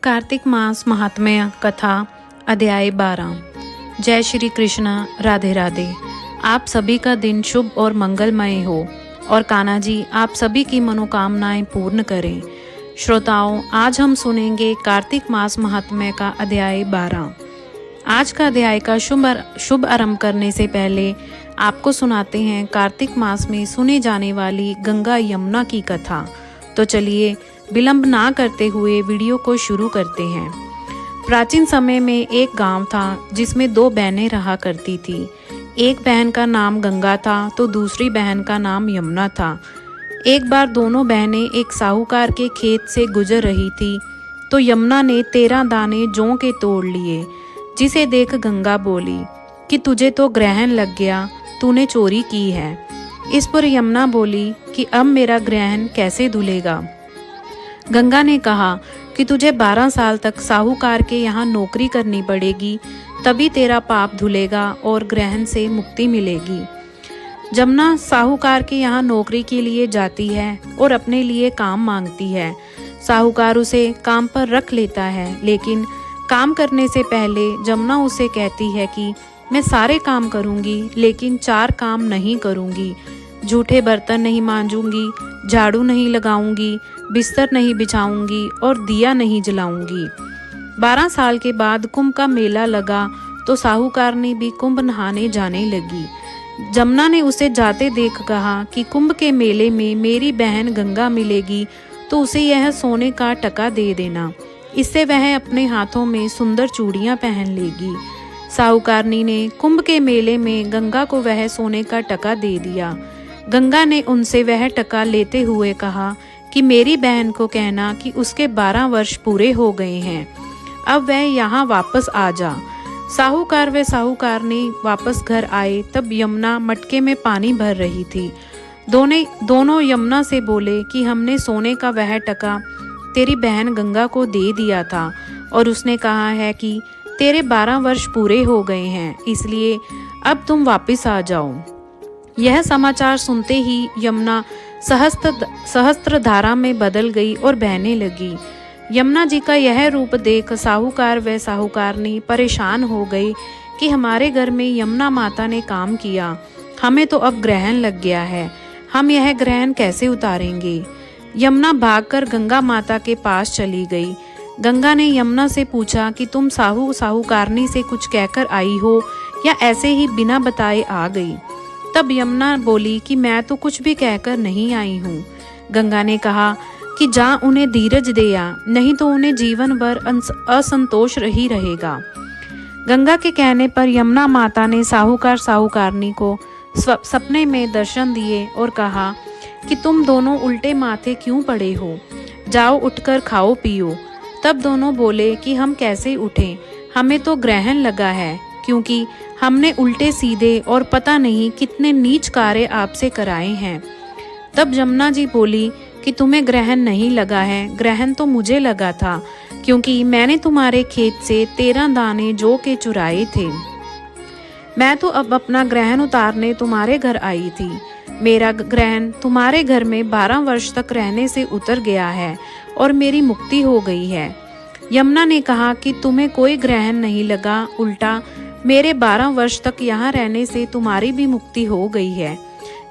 कार्तिक मास महात्म्य कथा अध्याय 12। जय श्री कृष्ण। राधे राधे। आप सभी का दिन शुभ और मंगलमय हो और कान्हा जी आप सभी की मनोकामनाएं पूर्ण करें। श्रोताओं, आज हम सुनेंगे कार्तिक मास महात्म्य का अध्याय 12। आज का अध्याय का शुभ आरंभ करने से पहले आपको सुनाते हैं कार्तिक मास में सुने जाने वाली गंगा यमुना की कथा। तो चलिए विलंब ना करते हुए वीडियो को शुरू करते हैं। प्राचीन समय में एक गांव था जिसमें दो बहनें रहा करती थी। एक बहन का नाम गंगा था तो दूसरी बहन का नाम यमुना था। एक बार दोनों बहनें एक साहूकार के खेत से गुजर रही थी तो यमुना ने 13 दाने जौ के तोड़ लिए, जिसे देख गंगा बोली कि तुझे तो ग्रहण लग गया, तूने चोरी की है। इस पर यमुना बोली कि अब मेरा ग्रहण कैसे धुलेगा। गंगा ने कहा कि तुझे 12 साल तक साहूकार के यहाँ नौकरी करनी पड़ेगी, तभी तेरा पाप धुलेगा और ग्रहण से मुक्ति मिलेगी। यमुना साहूकार के यहाँ नौकरी के लिए जाती है और अपने लिए काम मांगती है। साहूकार उसे काम पर रख लेता है, लेकिन काम करने से पहले यमुना उसे कहती है कि मैं सारे काम करूंगी लेकिन 4 काम नहीं करूंगी। झूठे बर्तन नहीं मांजूंगी, झाड़ू नहीं लगाऊंगी, बिस्तर नहीं बिछाऊंगी और दिया नहीं जलाऊंगी। 12 साल के बाद कुंभ का मेला लगा तो साहूकार ने भी कुंभ नहाने जाने लगी। यमुना ने उसे जाते देख कहा कि कुंभ के मेले में मेरी बहन गंगा मिलेगी तो उसे यह सोने का टका दे देना, इससे वह अपने हाथों में सुंदर चूड़ियां पहन लेगी। साहूकारनी ने कुंभ के मेले में गंगा को वह सोने का टका दे दिया। गंगा ने उनसे वह टका लेते हुए कहा कि मेरी बहन को कहना कि उसके 12 वर्ष पूरे हो गए हैं, अब वह यहाँ वापस आ जा। साहूकार व साहूकारनी वापस घर आए तब यमुना मटके में पानी भर रही थी। दोनों यमुना से बोले कि हमने सोने का वह टका तेरी बहन गंगा को दे दिया था और उसने कहा है कि तेरे 12 वर्ष पूरे हो गए हैं, इसलिए अब तुम वापस आ जाओ। यह समाचार सुनते ही यमुना सहस्त्र धारा में बदल गई और बहने लगी। यमुना जी का यह रूप देख साहूकार व साहूकारनी परेशान हो गए कि हमारे घर में यमुना माता ने काम किया, हमें तो अब ग्रहण लग गया है, हम यह ग्रहण कैसे उतारेंगे। यमुना भागकर गंगा माता के पास चली गई। गंगा ने यमुना से पूछा कि तुम साहूकारनी से कुछ कहकर आई हो या ऐसे ही बिना बताए आ गई। तब यमुना बोली कि मैं तो कुछ भी कहकर नहीं आई हूँ। गंगा ने कहा कि जा उन्हें धीरज दे आ, नहीं तो उन्हें जीवन भर असंतोष ही रहेगा। गंगा के कहने पर यमुना माता ने साहूकारनी को सपने में दर्शन दिए और कहा कि तुम दोनों उल्टे माथे क्यों पड़े हो, जाओ उठकर खाओ पियो। तब दोनों बोले कि हम कैसे उठें, हमें तो ग्रहण लगा है, क्योंकि हमने उल्टे सीधे और पता नहीं कितने नीच कार्य आपसे कराए हैं। तब यमुना जी बोली कि तुम्हें ग्रहण नहीं लगा है, ग्रहण तो मुझे लगा था, क्योंकि मैंने तुम्हारे खेत से 13 दाने जौ के चुराए थे। मैं तो अब अपना ग्रहण उतारने तुम्हारे घर आई थी। मेरा ग्रहण तुम्हारे घर में 12 वर्ष तक रहने से उतर गया है और मेरी मुक्ति हो गई है। यमुना ने कहा कि तुम्हें कोई ग्रहण नहीं लगा, उल्टा मेरे 12 वर्ष तक यहाँ रहने से तुम्हारी भी मुक्ति हो गई है।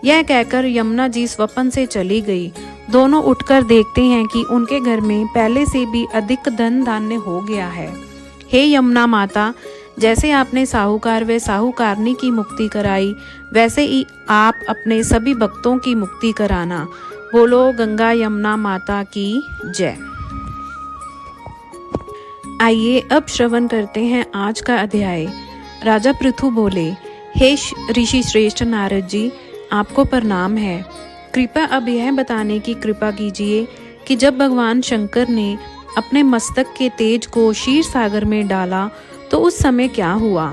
यह कहकर यमुना जी स्वप्न से चली गई। दोनों उठकर देखते हैं कि उनके घर में पहले से भी अधिक धन धान्य हो गया है। हे यमुना माता, जैसे आपने साहूकार व साहूकारनी की मुक्ति कराई, वैसे ही आप अपने सभी भक्तों की मुक्ति कराना। बोलो गंगा यमुना माता की जय। आइए अब श्रवण करते हैं आज का अध्याय। राजा पृथु बोले, हे ऋषि श्रेष्ठ नारद जी, आपको प्रणाम है। कृपया अब यह बताने की कृपा कीजिए कि जब भगवान शंकर ने अपने मस्तक के तेज को क्षीर सागर में डाला तो उस समय क्या हुआ।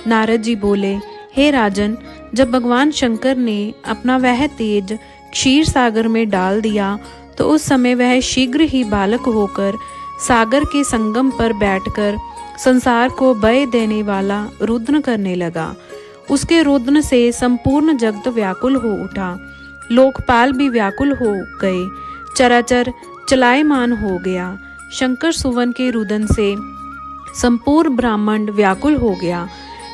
नारद जी बोले, हे राजन, जब भगवान शंकर ने अपना वह तेज क्षीर सागर में डाल दिया तो उस समय वह शीघ्र ही बालक होकर सागर के संगम पर बैठकर संसार को भय देने वाला रुद्र करने लगा। उसके रुद्र से संपूर्ण जगत व्याकुल हो उठा, लोकपाल भी व्याकुल हो गए, चराचर चलायमान हो गया। शंकर सुवन के रुदन से संपूर्ण ब्रह्मांड व्याकुल हो गया।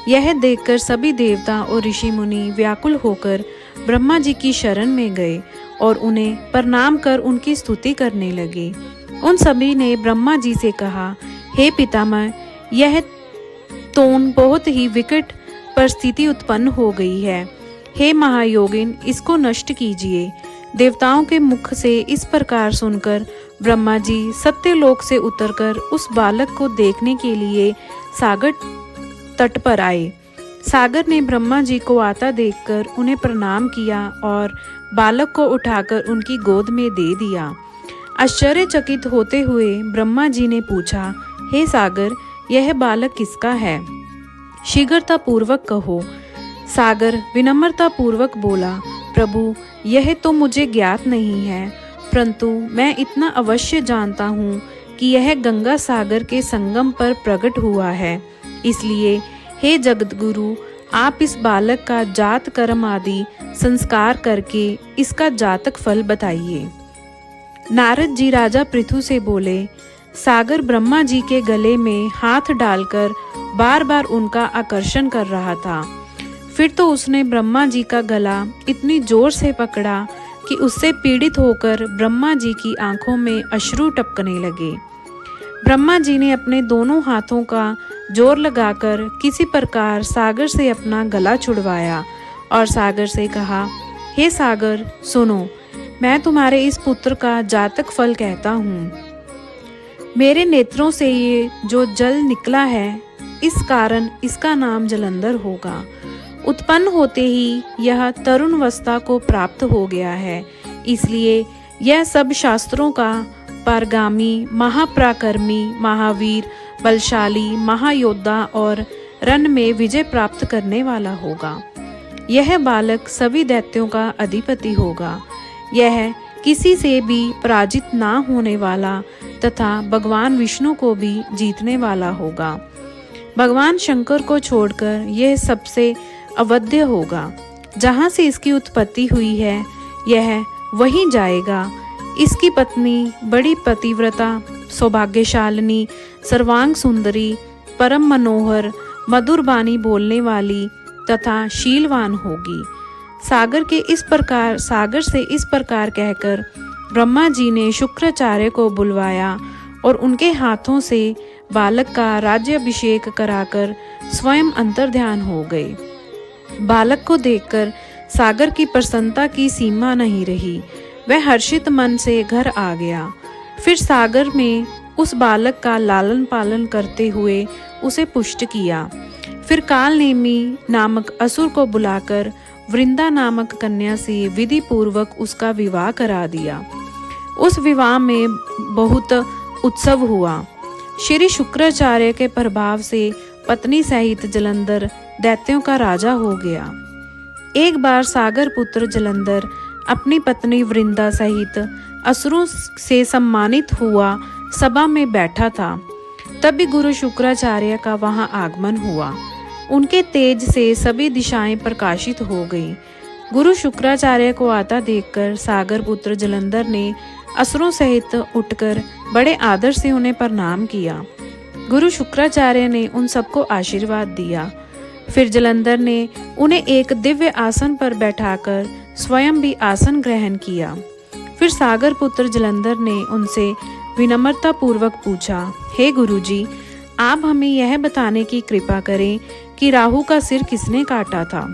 यह देखकर सभी देवता और ऋषि मुनि व्याकुल होकर ब्रह्मा जी की शरण में गए और उन्हें प्रणाम कर उनकी स्तुति करने लगे। उन सभी ने ब्रह्मा जी से कहा, हे पितामह, यह तोन बहुत ही विकट परिस्थिति उत्पन्न हो गई है। हे महायोगिन, इसको नष्ट कीजिए। देवताओं के मुख से इस प्रकार सुनकर ब्रह्मा जी सत्यलोक से उतरकर उस बालक को देखने के लिए सागर तट पर आए। सागर ने ब्रह्मा जी को आता देखकर उन्हें प्रणाम किया और बालक को उठाकर उनकी गोद में दे दिया। आश्चर्यचकित होते हुए ब्रह्मा जी ने पूछा, हे सागर, यह बालक किसका है? शीघ्रता पूर्वक कहो। सागर विनम्रता पूर्वक बोला, प्रभु, यह तो मुझे ज्ञात नहीं है, परंतु मैं इतना अवश्य जानता हूँ कि यह गंगा सागर के संगम पर प्रकट हुआ है। इसलिए हे जगतगुरु, आप इस बालक का जात कर्म आदि संस्कार करके इसका जातक फल बताइए। नारद जी राजा पृथु से बोले। सागर ब्रह्मा जी के गले में हाथ डालकर बार बार उनका आकर्षण कर रहा था। फिर तो उसने ब्रह्मा जी का गला इतनी जोर से पकड़ा कि उससे पीड़ित होकर ब्रह्मा जी की आंखों में अश्रु टपकने लगे। ब्रह्मा जी ने अपने दोनों हाथों का जोर लगाकर किसी प्रकार सागर से अपना गला छुड़वाया और सागर से कहा, हे सागर, सुनो, मैं तुम्हारे इस पुत्र का जातक फल कहता हूँ। मेरे नेत्रों से ये जो जल निकला है, इस कारण इसका नाम जलंधर होगा। उत्पन्न होते ही यह तरुण अवस्था को प्राप्त हो गया है, इसलिए यह सब शास्त्रों का पारगामी, महापराक्रमी, महावीर, बलशाली, महायोद्धा और रण में विजय प्राप्त करने वाला होगा। यह बालक सभी दैत्यों का अधिपति होगा। यह किसी से भी पराजित ना होने वाला तथा भगवान विष्णु को भी जीतने वाला होगा। भगवान शंकर को छोड़कर यह सबसे अवध्य होगा। जहाँ से इसकी उत्पत्ति हुई है, यह वहीं जाएगा। इसकी पत्नी बड़ी पतिव्रता, सौभाग्यशालिनी, सर्वांग सुंदरी, परम मनोहर, मधुर वाणी बोलने वाली तथा शीलवान होगी। सागर से इस प्रकार कहकर ब्रह्मा जी ने शुक्राचार्य को बुलवाया और उनके हाथों से बालक का राज्याभिषेक कराकर स्वयं अंतर्ध्यान हो गए। बालक को देखकर सागर की प्रसन्नता की सीमा नहीं रही। वह हर्षित मन से घर आ गया। फिर सागर में उस बालक का लालन पालन करते हुए उसे पुष्ट किया। फिर कालनेमी नामक असुर को बुलाकर वृंदा नामक कन्या से विधि पूर्वक उसका विवाह करा दिया। उस विवाह में बहुत उत्सव हुआ। श्री शुक्राचार्य के प्रभाव से पत्नी सहित जलंधर दैत्यों का राजा हो गया। एक बार सागर पुत्र जलंधर अपनी पत्नी वृंदा सहित असुरों से सम्मानित हुआ सभा में बैठा था। तभी गुरु शुक्राचार्य का वहां आगमन हुआ। उनके तेज से सभी दिशाएं प्रकाशित हो गईं। गुरु शुक्राचार्य को आता देखकर सागर पुत्र जलंधर ने असुरों सहित उठकर बड़े आदर से उन्हें प्रणाम किया। गुरु शुक्राचार्य ने उन सबको आशीर्वाद दिया। फिर जलंधर ने उन्हें एक दिव्य आसन पर बैठाकर स्वयं भी आसन ग्रहण किया। फिर सागर पुत्र जलंधर ने उनसे विनम्रता पूर्वक पूछा, हे गुरुजी, आप हमें यह बताने की कृपा करें कि राहु का सिर किसने काटा था।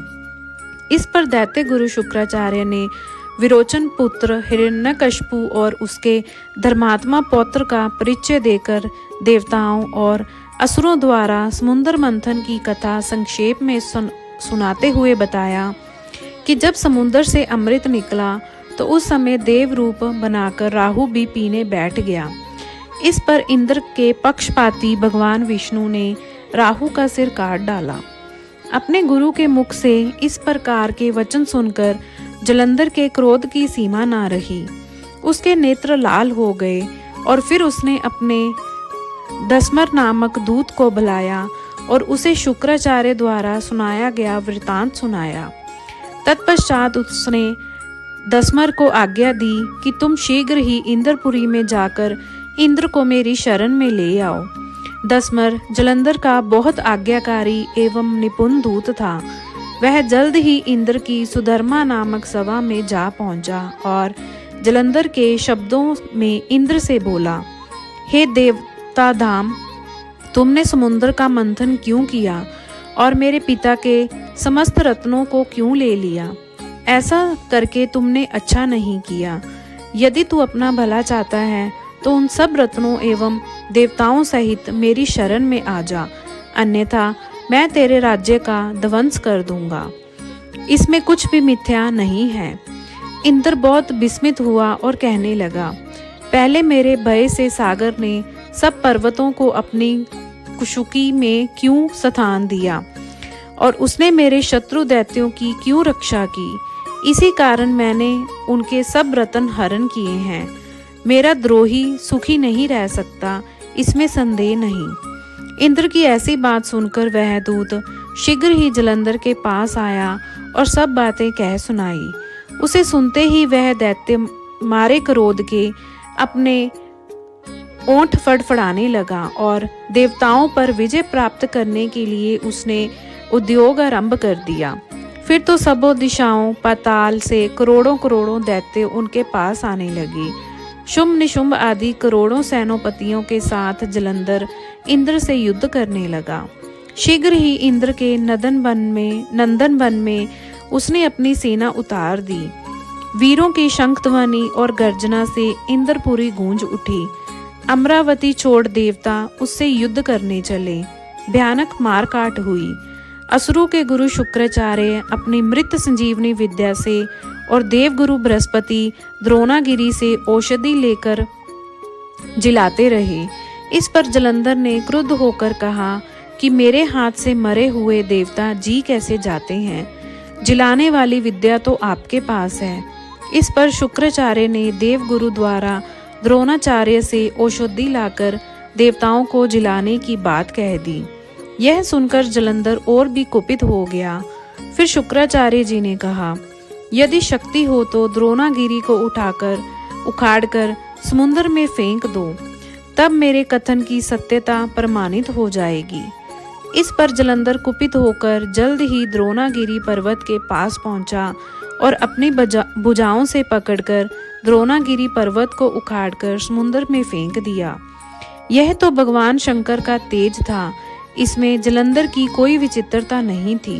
इस पर दैत्य गुरु शुक्राचार्य ने विरोचन पुत्र हिरण्यकशिपु और उसके धर्मात्मा पौत्र का परिचय देकर देवताओं और असुरों द्वारा समुद्र मंथन की कथा संक्षेप में सुनाते हुए बताया कि जब समुद्र से अमृत निकला तो उस समय देव रूप बनाकर राहु भी पीने बैठ गया। इस पर इंद्र के पक्षपाती भगवान विष्णु ने राहु का सिर काट डाला। अपने गुरु के मुख से इस प्रकार के वचन सुनकर जलंधर के क्रोध की सीमा ना रही। उसके नेत्र लाल हो गए और फिर उसने अपने दस्मर नामक दूत को बुलाया और उसे शुक्राचार्य द्वारा सुनाया गया वृतांत सुनाया। तत्पश्चात उसने दस्मर को आज्ञा दी कि तुम शीघ्र ही इंद्रपुरी में जाकर इंद्र को मेरी शरण में ले आओ। दसमर जलंधर का बहुत आज्ञाकारी एवं निपुण दूत था। वह जल्द ही इंद्र की सुधर्मा नामक सभा में जा पहुंचा और जलंधर के शब्दों में इंद्र से बोला, हे देवता धाम, तुमने समुद्र का मंथन क्यों किया और मेरे पिता के समस्त रत्नों को क्यों ले लिया? ऐसा करके तुमने अच्छा नहीं किया। यदि तू अपना भला चाहता है तो उन सब रत्नों एवं देवताओं सहित मेरी शरण में आ जा, अन्यथा मैं तेरे राज्य का ध्वंस कर दूंगा। इसमें कुछ भी मिथ्या नहीं है। इंद्र बहुत विस्मित हुआ और कहने लगा, पहले मेरे भय से सागर ने सब पर्वतों को अपनी कुशुकी में क्यों स्थान दिया और उसने मेरे शत्रु दैत्यों की क्यों रक्षा की? इसी कारण मैंने उनके सब रत्न हरण किए हैं। मेरा द्रोही सुखी नहीं रह सकता, इसमें संदेह नहीं। इंद्र की ऐसी बात सुनकर वह दूत शीघ्र ही जलंधर के पास आया और सब बातें कह सुनाई। उसे सुनते ही वह दैत्य मारे क्रोध के अपने ओंठ फड़फड़ाने लगा और देवताओं पर विजय प्राप्त करने के लिए उसने उद्योग आरंभ कर दिया। फिर तो सबों दिशाओं पाताल से करोड़ों करोड़ों दैत्य उनके पास आने लगे। शुंभ निशुंभ आदि करोड़ों सेनापतियों के साथ जलंधर इंद्र से युद्ध करने लगा। शीघ्र ही इंद्र के नंदन वन में उसने अपनी सेना उतार दी। वीरों की शंखध्वनि और गर्जना से इंद्रपुरी गूंज उठी। अमरावती छोड़ देवता उससे युद्ध करने चले। भयानक मारकाट हुई। असुरों के गुरु शुक्राचार्य अपनी मृत संजीवनी विद्या से और देवगुरु बृहस्पति द्रोणागिरी से औषधि लेकर जिलाते रहे। इस पर जलंधर ने क्रुद्ध होकर कहा कि मेरे हाथ से मरे हुए देवता जी कैसे जाते हैं? जिलाने वाली विद्या तो आपके पास है। इस पर शुक्राचार्य ने देवगुरु द्वारा द्रोणाचार्य से औषधि लाकर देवताओं को जिलाने की बात कह दी। यह सुनकर जलंधर और भी कुपित हो गया। फिर शुक्राचार्य जी ने कहा, यदि शक्ति हो तो द्रोणागिरी को उखाड़कर समुद्र में फेंक दो, तब मेरे कथन की सत्यता प्रमाणित हो जाएगी। इस पर जलंधर कुपित होकर जल्द ही द्रोणागिरी पर्वत के पास पहुंचा और अपनी भुजाओं से पकड़कर द्रोणागिरी पर्वत को उखाड़कर समुद्र में फेंक दिया। यह तो भगवान शंकर का तेज था, इसमें जलंधर की कोई विचित्रता नहीं थी।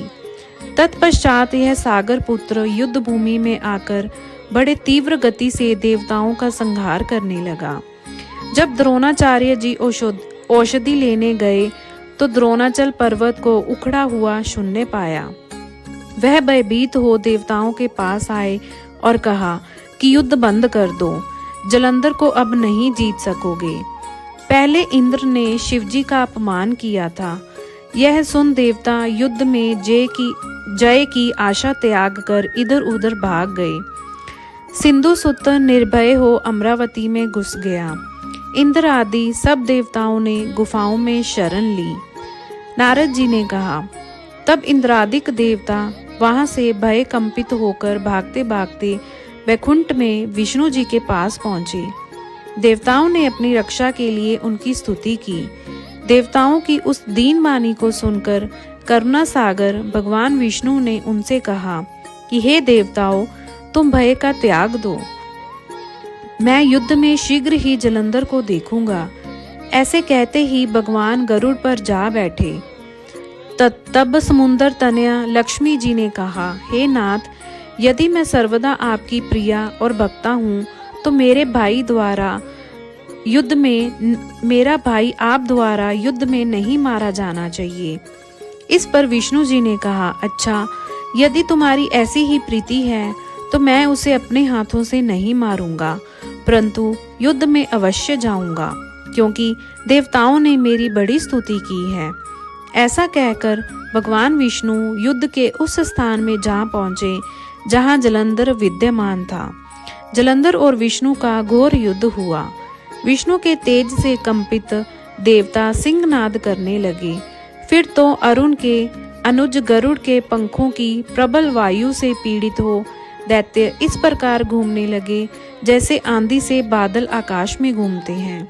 तत्पश्चात यह सागर पुत्र युद्ध भूमि में आकर बड़े तीव्र गति से देवताओं का संहार करने लगा। जब द्रोणाचार्य जी औषधि लेने गए तो द्रोणाचल पर्वत को उखड़ा हुआ शून्य पाया। वह भयभीत हो देवताओं के पास आए और कहा कि युद्ध बंद कर दो, जलंधर को अब नहीं जीत सकोगे। पहले इंद्र ने शिवजी का अपमान किया था। यह सुन देवता युद्ध में जय की आशा त्याग कर इधर उधर भाग गए। सिंधु सुत निर्भय हो अमरावती में घुस गया। इंद्र आदि सब देवताओं ने गुफाओं में शरण ली। नारद जी ने कहा, तब इंद्रादिक देवता वहां से भय कंपित होकर भागते भागते वैकुंठ में विष्णु जी के पास पहुंचे। देवताओं ने अपनी रक्षा के लिए उनकी स्तुति की। देवताओं की उस दीन वाणी को सुनकर करुणा सागर भगवान विष्णु ने उनसे कहा कि हे देवताओं, तुम भय का त्याग दो। मैं युद्ध में शीघ्र ही जलंधर को देखूंगा। ऐसे कहते ही भगवान गरुड़ पर जा बैठे। तब समुंदर तनया लक्ष्मी जी ने कहा, हे नाथ, यदि मैं सर्वदा आपकी प्रिया और भक्ता हूँ तो मेरा भाई आप द्वारा युद्ध में नहीं मारा जाना चाहिए। इस पर विष्णु जी ने कहा, अच्छा, यदि तुम्हारी ऐसी ही प्रीति है तो मैं उसे अपने हाथों से नहीं मारूंगा, परंतु युद्ध में अवश्य जाऊंगा, क्योंकि देवताओं ने मेरी बड़ी स्तुति की है। ऐसा कहकर भगवान विष्णु युद्ध के उस स्थान में जा पहुंचे जहां जलंधर विद्यमान था। जलंधर और विष्णु का घोर युद्ध हुआ। विष्णु के तेज से कंपित देवता सिंहनाद करने लगे। फिर तो अरुण के अनुज गरुड़ के पंखों की प्रबल वायु से पीड़ित हो दैत्य इस प्रकार घूमने लगे जैसे आंधी से बादल आकाश में घूमते हैं।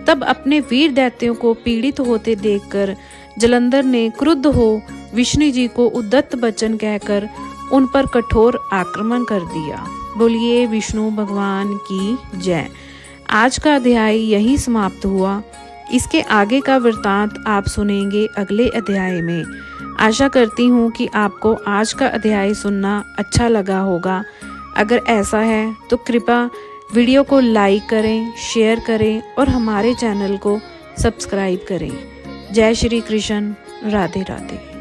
तब अपने वीर दैत्यों को पीड़ित होते देखकर जलंधर ने क्रुद्ध हो विष्णु जी को उद्धत वचन कहकर उन पर कठोर आक्रमण कर दिया। बोलिए विष्णु भगवान की जय। आज का अध्याय यहीं समाप्त हुआ। इसके आगे का वृतांत आप सुनेंगे अगले अध्याय में। आशा करती हूँ कि आपको आज का अध्याय सुनना अच्छा लगा होगा। अगर ऐसा है तो कृपया वीडियो को लाइक करें, शेयर करें और हमारे चैनल को सब्सक्राइब करें। जय श्री कृष्ण, राधे राधे।